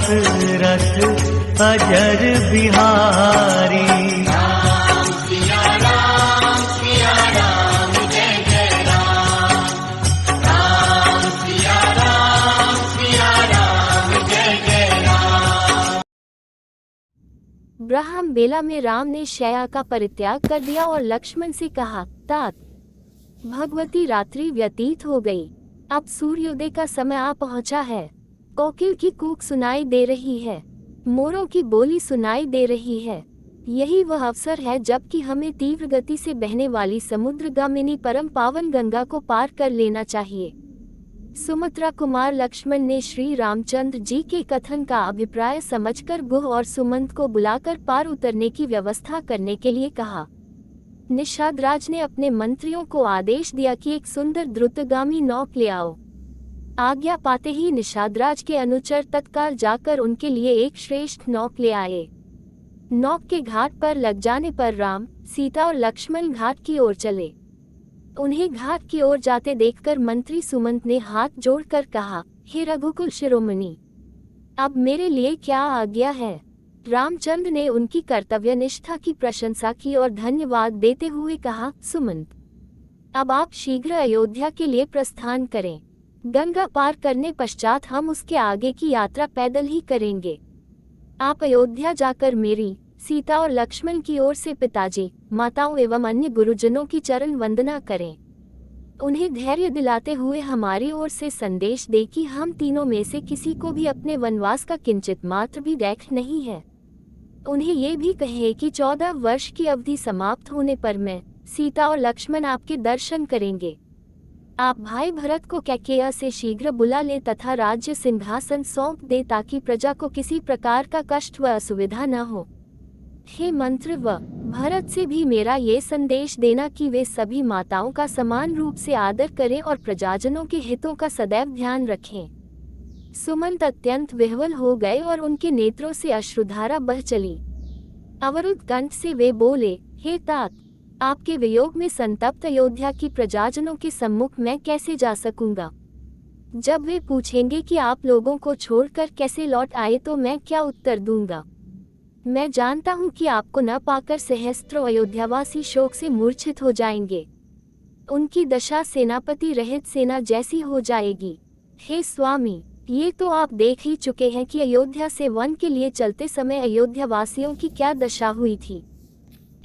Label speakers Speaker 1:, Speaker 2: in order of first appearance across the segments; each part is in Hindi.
Speaker 1: दशरथ अजर बिहारी।
Speaker 2: राम सिया राम जय जय राम। राम सिया राम जय जय राम।
Speaker 3: ब्रह्म बेला में राम ने शया का परित्याग कर दिया और लक्ष्मण से कहा, तात भगवती रात्रि व्यतीत हो गई, अब सूर्योदय का समय आ पहुंचा है। कोकिल की कूक सुनाई दे रही है, मोरों की बोली सुनाई दे रही है। यही वह अवसर है जबकि हमें तीव्र गति से बहने वाली समुद्रगामिनी परम पावन गंगा को पार कर लेना चाहिए। सुमित्रा कुमार लक्ष्मण ने श्री रामचंद्र जी के कथन का अभिप्राय समझकर गुह और सुमंत को बुलाकर पार उतरने की व्यवस्था करने के लिए कहा। निषादराज ने अपने मंत्रियों को आदेश दिया कि एक सुंदर द्रुतगामी नौक ले आओ। आज्ञा पाते ही निषादराज के अनुचर तत्काल जाकर उनके लिए एक श्रेष्ठ नौक ले आए। नौक के घाट पर लग जाने पर राम, सीता और लक्ष्मण घाट की ओर चले। उन्हें घाट की ओर जाते देखकर मंत्री सुमंत ने हाथ जोड़कर कहा, हे रघुकुल शिरोमणि, अब मेरे लिए क्या आज्ञा है। रामचंद्र ने उनकी कर्तव्य निष्ठा की प्रशंसा की और धन्यवाद देते हुए कहा, सुमंत, अब आप शीघ्र अयोध्या के लिए प्रस्थान करें। गंगा पार करने पश्चात हम उसके आगे की यात्रा पैदल ही करेंगे। आप अयोध्या जाकर मेरी, सीता और लक्ष्मण की ओर से पिताजी, माताओं एवं अन्य गुरुजनों की चरण वंदना करें। उन्हें धैर्य दिलाते हुए हमारी ओर से संदेश दे कि हम तीनों में से किसी को भी अपने वनवास का किंचित मात्र भी दुख नहीं है। उन्हें ये भी कहे कि 14 वर्ष की अवधि समाप्त होने पर मैं, सीता और लक्ष्मण आपके दर्शन करेंगे। आप भाई भरत को कैकेयी से शीघ्र बुला ले तथा राज्य सिंहासन सौंप दे ताकि प्रजा को किसी प्रकार का कष्ट व असुविधा न हो। हे मंत्र व भरत से भी मेरा ये संदेश देना कि वे सभी माताओं का समान रूप से आदर करें और प्रजाजनों के हितों का सदैव ध्यान रखें। सुमंत अत्यंत विह्वल हो गए और उनके नेत्रों से अश्रुधारा बह चली। अवरुद्ध कंठ से वे बोले, हे तात, आपके वियोग में संतप्त अयोध्या की प्रजाजनों के सम्मुख मैं कैसे जा सकूंगा। जब वे पूछेंगे कि आप लोगों को छोड़कर कैसे लौट आए तो मैं क्या उत्तर दूंगा। मैं जानता हूं कि आपको न पाकर सहस्त्रों अयोध्यावासी शोक से मूर्छित हो जाएंगे। उनकी दशा सेनापति रहित सेना जैसी हो जाएगी। हे स्वामी, ये तो आप देख ही चुके हैं कि अयोध्या से वन के लिए चलते समय अयोध्यावासियों की क्या दशा हुई थी।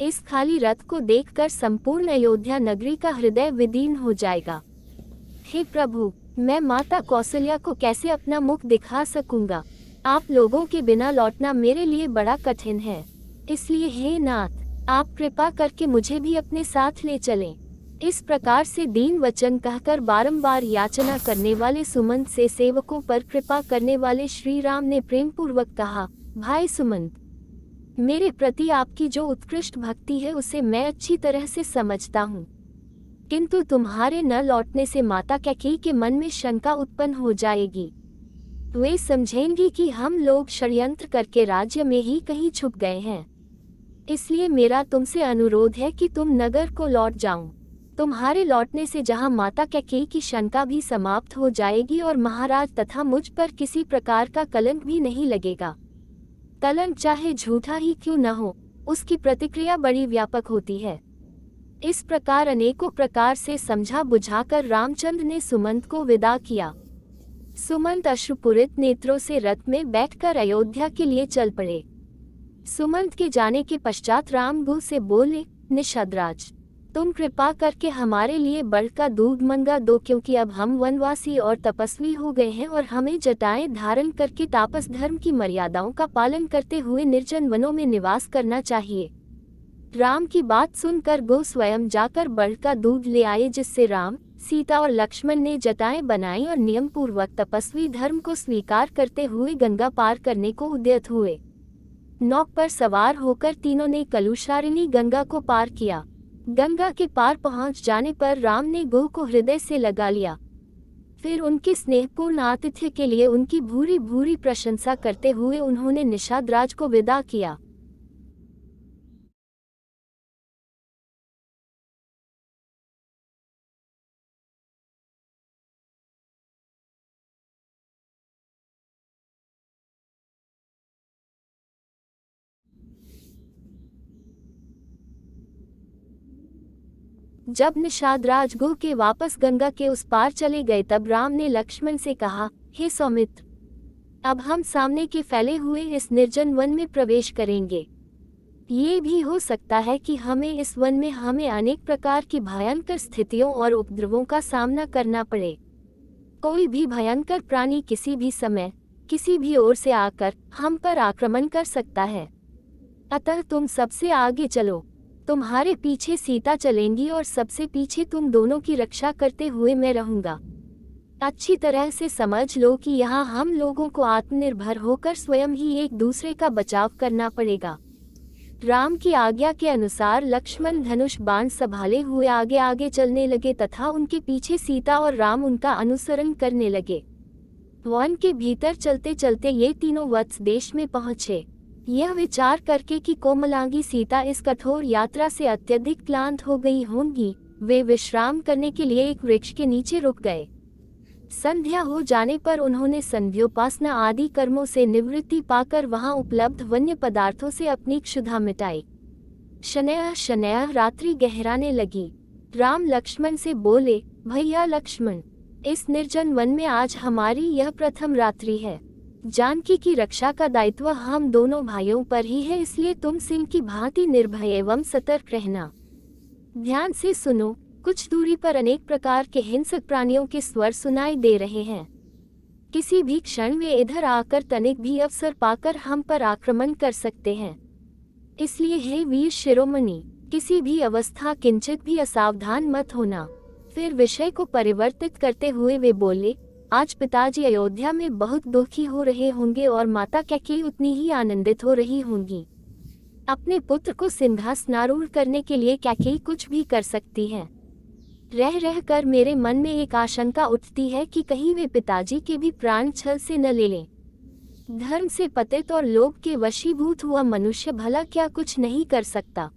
Speaker 3: इस खाली रथ को देखकर संपूर्ण अयोध्या नगरी का हृदय विदीर्ण हो जाएगा। हे प्रभु, मैं माता कौशल्या को कैसे अपना मुख दिखा सकूंगा। आप लोगों के बिना लौटना मेरे लिए बड़ा कठिन है। इसलिए हे नाथ, आप कृपा करके मुझे भी अपने साथ ले चलें। इस प्रकार से दीन वचन कहकर बारंबार याचना करने वाले सुमंत से सेवकों पर कृपा करने वाले श्री राम ने प्रेम पूर्वक कहा, भाई सुमंत, मेरे प्रति आपकी जो उत्कृष्ट भक्ति है उसे मैं अच्छी तरह से समझता हूँ, किंतु तुम्हारे न लौटने से माता कैकेयी के मन में शंका उत्पन्न हो जाएगी। वे समझेंगी कि हम लोग षड्यंत्र करके राज्य में ही कहीं छुप गए हैं। इसलिए मेरा तुमसे अनुरोध है कि तुम नगर को लौट जाओ। तुम्हारे लौटने से जहाँ माता कैकेयी की शंका भी समाप्त हो जाएगी और महाराज तथा मुझ पर किसी प्रकार का कलंक भी नहीं लगेगा। कलंक चाहे झूठा ही क्यों न हो, उसकी प्रतिक्रिया बड़ी व्यापक होती है। इस प्रकार अनेकों प्रकार से समझा बुझाकर रामचंद्र ने सुमंत को विदा किया। सुमंत अश्रुपूरित नेत्रों से रथ में बैठकर अयोध्या के लिए चल पड़े। सुमंत के जाने के पश्चात राम गुह से बोले, निषादराज, तुम कृपा करके हमारे लिए बढ़ का दूध मंगा दो, क्योंकि अब हम वनवासी और तपस्वी हो गए हैं और हमें जटाएं धारण करके तापस धर्म की मर्यादाओं का पालन करते हुए निर्जन वनों में निवास करना चाहिए। राम की बात सुनकर गो स्वयं जाकर बढ़ का दूध ले आए, जिससे राम, सीता और लक्ष्मण ने जटाएं बनाई और नियम पूर्वक तपस्वी धर्म को स्वीकार करते हुए गंगा पार करने को उद्यत हुए। नौक पर सवार होकर तीनों ने कलुषारिणी गंगा को पार किया। गंगा के पार पहुंच जाने पर राम ने गोह को हृदय से लगा लिया। फिर उनके स्नेहपूर्ण आतिथ्य के लिए उनकी भूरी भूरी प्रशंसा करते हुए उन्होंने निषादराज को विदा किया। जब निषाद राजगुह के वापस गंगा के उस पार चले गए तब राम ने लक्ष्मण से कहा, हे सौमित्र, अब हम सामने के फैले हुए इस निर्जन वन में प्रवेश करेंगे। ये भी हो सकता है कि इस वन में हमें अनेक प्रकार की भयंकर स्थितियों और उपद्रवों का सामना करना पड़े। कोई भी भयंकर प्राणी किसी भी समय किसी भी ओर से आकर हम पर आक्रमण कर सकता है। अतः तुम सबसे आगे चलो, तुम्हारे पीछे सीता चलेंगी और सबसे पीछे तुम दोनों की रक्षा करते हुए मैं रहूंगा। अच्छी तरह से समझ लो कि यहाँ हम लोगों को आत्मनिर्भर होकर स्वयं ही एक दूसरे का बचाव करना पड़ेगा। राम की आज्ञा के अनुसार लक्ष्मण धनुष बाण संभाले हुए आगे आगे चलने लगे तथा उनके पीछे सीता और राम उनका अनुसरण करने लगे। वन के भीतर चलते चलते ये तीनों वत्स देश में पहुंचे। यह विचार करके कि कोमलांगी सीता इस कठोर यात्रा से अत्यधिक क्लांत हो गई होंगी, वे विश्राम करने के लिए एक वृक्ष के नीचे रुक गए। संध्या हो जाने पर उन्होंने संध्योपासना आदि कर्मों से निवृत्ति पाकर वहां उपलब्ध वन्य पदार्थों से अपनी क्षुधा मिटाई। शनैः शनैः रात्रि गहराने लगी। राम लक्ष्मण से बोले, भैया लक्ष्मण, इस निर्जन वन में आज हमारी यह प्रथम रात्रि है। जानकी की रक्षा का दायित्व हम दोनों भाइयों पर ही है, इसलिए तुम सिंह की भांति निर्भय एवं सतर्क रहना। ध्यान से सुनो, कुछ दूरी पर अनेक प्रकार के हिंसक प्राणियों के स्वर सुनाई दे रहे हैं। किसी भी क्षण वे इधर आकर तनिक भी अवसर पाकर हम पर आक्रमण कर सकते हैं। इसलिए हे वीर शिरोमणि, किसी भी अवस्था किंचित भी असावधान मत होना। फिर विषय को परिवर्तित करते हुए वे बोले, आज पिताजी अयोध्या में बहुत दुखी हो रहे होंगे और माता कैकेयी उतनी ही आनंदित हो रही होंगी। अपने पुत्र को सिंहासनारूढ़ करने के लिए कैकेयी कुछ भी कर सकती है। रह रह कर मेरे मन में एक आशंका उठती है कि कहीं वे पिताजी के भी प्राण छल से न ले लें। धर्म से पतित और लोभ के वशीभूत हुआ मनुष्य भला क्या कुछ नहीं कर सकता।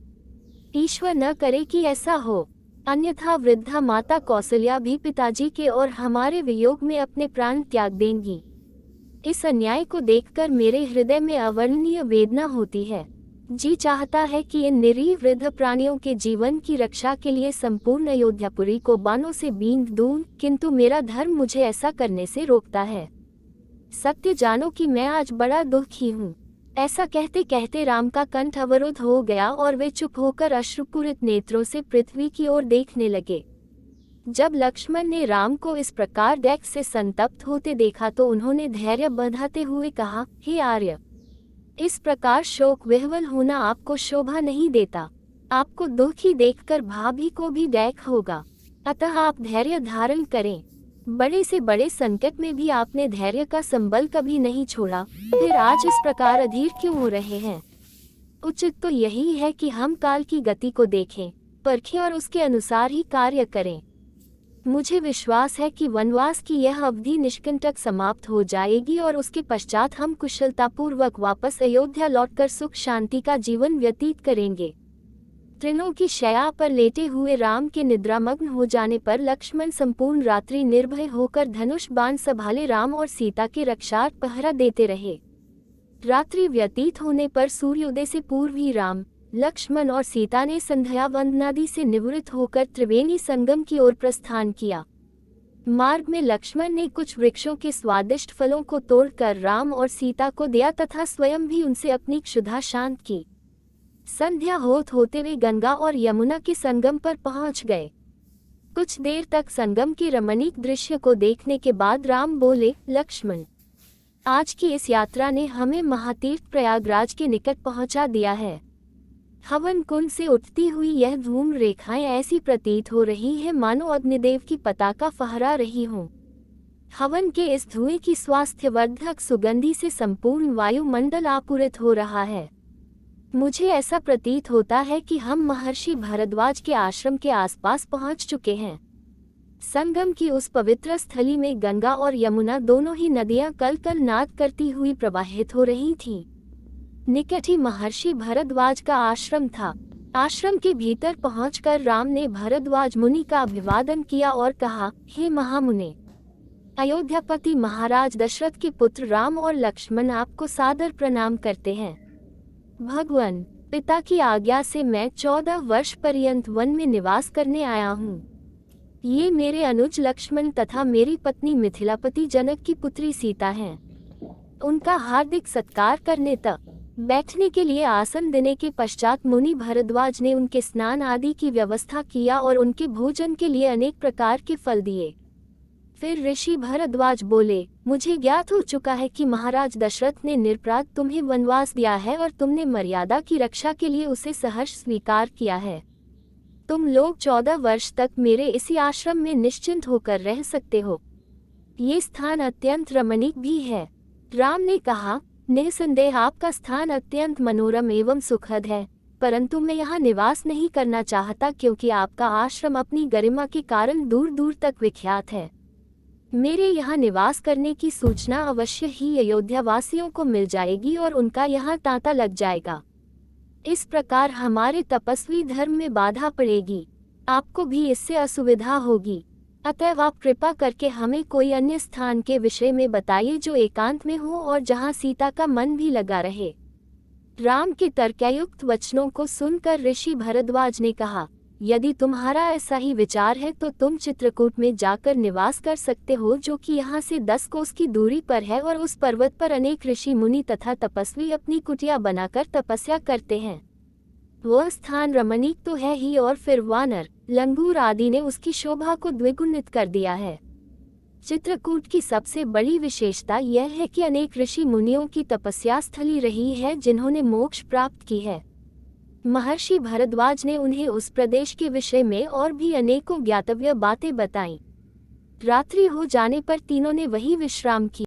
Speaker 3: ईश्वर न करे कि ऐसा हो, अन्यथा वृद्धा माता कौशल्या भी पिताजी के और हमारे वियोग में अपने प्राण त्याग देंगी। इस अन्याय को देखकर मेरे हृदय में अवर्णनीय वेदना होती है। जी चाहता है कि इन निरीह वृद्ध प्राणियों के जीवन की रक्षा के लिए संपूर्ण अयोध्यापुरी को बाणों से बींध दूं, किंतु मेरा धर्म मुझे ऐसा करने से रोकता है। सत्य जानो कि मैं आज बड़ा दुखी हूँ। ऐसा कहते कहते राम का कंठ अवरुद्ध हो गया और वे चुप होकर अश्रुपूरित नेत्रों से पृथ्वी की ओर देखने लगे। जब लक्ष्मण ने राम को इस प्रकार दैक्य से संतप्त होते देखा तो उन्होंने धैर्य बंधाते हुए कहा, हे आर्य, इस प्रकार शोक विह्वल होना आपको शोभा नहीं देता। आपको दुखी देखकर भाभी को भी दैख होगा, अतः आप धैर्य धारण करें। बड़े से बड़े संकट में भी आपने धैर्य का संबल कभी नहीं छोड़ा, फिर आज इस प्रकार अधीर क्यों हो रहे हैं? उचित तो यही है कि हम काल की गति को देखें, परखें और उसके अनुसार ही कार्य करें। मुझे विश्वास है कि वनवास की यह अवधि निष्कंटक समाप्त हो जाएगी और उसके पश्चात हम कुशलतापूर्वक वापस अयोध्या लौटकर सुख शांति का जीवन व्यतीत करेंगे। तृणों की शैया पर लेटे हुए राम के निद्रामग्न हो जाने पर लक्ष्मण संपूर्ण रात्रि निर्भय होकर धनुष बाण संभाले राम और सीता के रक्षार्थ पहरा देते रहे। रात्रि व्यतीत होने पर सूर्योदय से पूर्व ही राम, लक्ष्मण और सीता ने संध्या वंदनादि से निवृत्त होकर त्रिवेणी संगम की ओर प्रस्थान किया। मार्ग में लक्ष्मण ने कुछ वृक्षों के स्वादिष्ट फलों को तोड़कर राम और सीता को दिया तथा स्वयं भी उनसे अपनी क्षुधा शांत की। संध्या होते वे गंगा और यमुना के संगम पर पहुंच गए। कुछ देर तक संगम के रमणीक दृश्य को देखने के बाद राम बोले, लक्ष्मण, आज की इस यात्रा ने हमें महातीर्थ प्रयागराज के निकट पहुंचा दिया है। हवन कुंड से उठती हुई यह धूम रेखाएं ऐसी प्रतीत हो रही है मानो अग्निदेव की पताका फहरा रही हो। हवन के इस धुएं की स्वास्थ्यवर्धक सुगंधि से संपूर्ण वायुमंडल आपूरित हो रहा है। मुझे ऐसा प्रतीत होता है कि हम महर्षि भारद्वाज के आश्रम के आसपास पहुंच चुके हैं। संगम की उस पवित्र स्थली में गंगा और यमुना दोनों ही नदियां कल कल नाद करती हुई प्रवाहित हो रही थीं। निकट ही महर्षि भारद्वाज का आश्रम था। आश्रम के भीतर पहुंचकर राम ने भारद्वाज मुनि का अभिवादन किया और कहा, हे महामुने, अयोध्यापति महाराज दशरथ के पुत्र राम और लक्ष्मण आपको सादर प्रणाम करते हैं। भगवान, पिता की आज्ञा से मैं 14 वर्ष पर्यंत वन में निवास करने आया हूँ। ये मेरे अनुज लक्ष्मण तथा मेरी पत्नी मिथिलापति जनक की पुत्री सीता हैं। उनका हार्दिक सत्कार करने तक बैठने के लिए आसन देने के पश्चात मुनि भरद्वाज ने उनके स्नान आदि की व्यवस्था किया और उनके भोजन के लिए अनेक प्रकार के फल दिए। फिर ऋषि भरद्वाज बोले, मुझे ज्ञात हो चुका है कि महाराज दशरथ ने निरपराध तुम्हें वनवास दिया है और तुमने मर्यादा की रक्षा के लिए उसे सहर्ष स्वीकार किया है। तुम लोग 14 वर्ष तक मेरे इसी आश्रम में निश्चिंत होकर रह सकते हो। ये स्थान अत्यंत रमणीक भी है। राम ने कहा, निसंदेह आपका स्थान अत्यंत मनोरम एवं सुखद है, परंतु मैं यहाँ निवास नहीं करना चाहता क्योंकि आपका आश्रम अपनी गरिमा के कारण दूर दूर तक विख्यात है। मेरे यहाँ निवास करने की सूचना अवश्य ही अयोध्या वासियों को मिल जाएगी और उनका यहाँ तांता लग जाएगा। इस प्रकार हमारे तपस्वी धर्म में बाधा पड़ेगी, आपको भी इससे असुविधा होगी। अतएव आप कृपा करके हमें कोई अन्य स्थान के विषय में बताइए जो एकांत में हो और जहाँ सीता का मन भी लगा रहे। राम के तर्कयुक्त वचनों को सुनकर ऋषि भरद्वाज ने कहा, यदि तुम्हारा ऐसा ही विचार है तो तुम चित्रकूट में जाकर निवास कर सकते हो, जो कि यहाँ से 10 कोस की दूरी पर है और उस पर्वत पर अनेक ऋषि मुनि तथा तपस्वी अपनी कुटिया बनाकर तपस्या करते हैं। वह स्थान रमणीक तो है ही और फिर वानर, लंगूर आदि ने उसकी शोभा को द्विगुणित कर दिया है। चित्रकूट की सबसे बड़ी विशेषता यह है कि अनेक ऋषि मुनियों की तपस्या स्थली रही है जिन्होंने मोक्ष प्राप्त की है। महर्षि भरद्वाज ने उन्हें उस प्रदेश के विषय में और भी अनेकों ज्ञातव्य बातें बताईं। रात्रि हो जाने पर तीनों ने वहीं विश्राम किया।